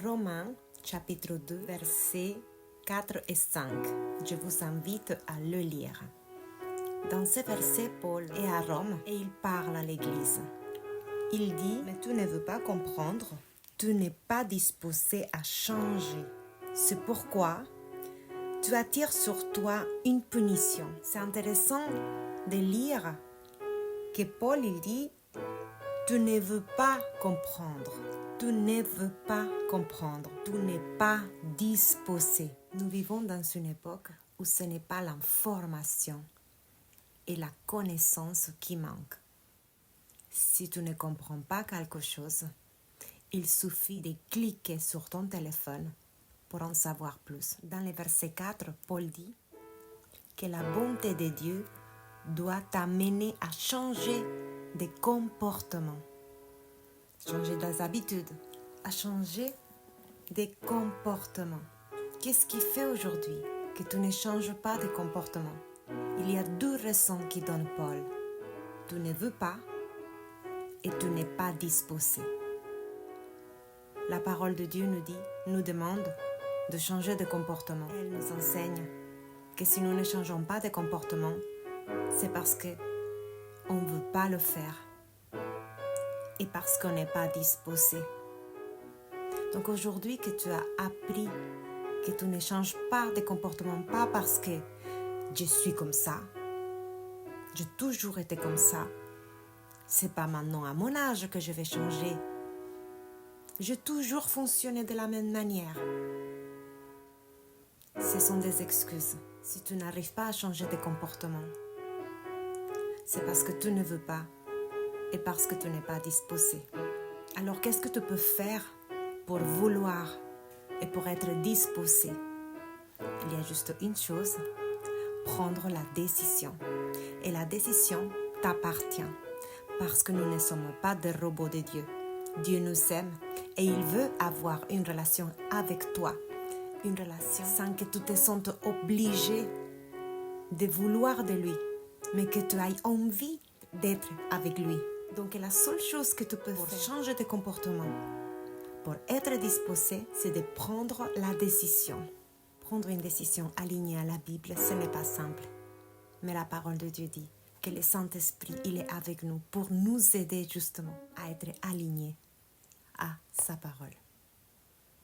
Romains chapitre 2 versets 4 et 5. Je vous invite à le lire. Dans ce verset, Paul est à Rome et il parle à l'Église. Il dit, mais tu ne veux pas comprendre, tu n'es pas disposé à changer. C'est pourquoi tu attires sur toi une punition. C'est intéressant de lire que Paul il dit, tu ne veux pas comprendre, tu ne veux pas comprendre, tu n'es pas disposé. Nous vivons dans une époque où ce n'est pas l'information et la connaissance qui manquent. Si tu ne comprends pas quelque chose, il suffit de cliquer sur ton téléphone pour en savoir plus. Dans le verset 4, Paul dit que la bonté de Dieu doit t'amener à changer de comportement, changer des habitudes, à changer de comportement. Qu'est-ce qui fait aujourd'hui que tu ne changes pas de comportement? Il y a deux raisons qui donnent Paul. Tu ne veux pas et tu n'es pas disposé. La parole de Dieu nous demande de changer de comportement. Elle nous enseigne que si nous ne changeons pas de comportement, c'est parce qu'on ne veut pas le faire et parce qu'on n'est pas disposé. Donc aujourd'hui que tu as appris que tu ne changes pas de comportement, pas parce que je suis comme ça, j'ai toujours été comme ça, c'est pas maintenant à mon âge que je vais changer. J'ai toujours fonctionné de la même manière. Ce sont des excuses. Si tu n'arrives pas à changer de comportement, c'est parce que tu ne veux pas et parce que tu n'es pas disposé. Alors qu'est-ce que tu peux faire pour vouloir et pour être disposé? Il y a juste une chose, prendre la décision. Et la décision t'appartient parce que nous ne sommes pas des robots de Dieu. Dieu nous aime et il veut avoir une relation avec toi. Une relation sans que tu te sentes obligé de vouloir de lui, mais que tu aies envie d'être avec lui. Donc la seule chose que tu peux faire pour changer de comportement, pour être disposé, c'est de prendre la décision. Prendre une décision alignée à la Bible, ce n'est pas simple. Mais la parole de Dieu dit que le Saint-Esprit, il est avec nous pour nous aider justement à être alignés à sa parole.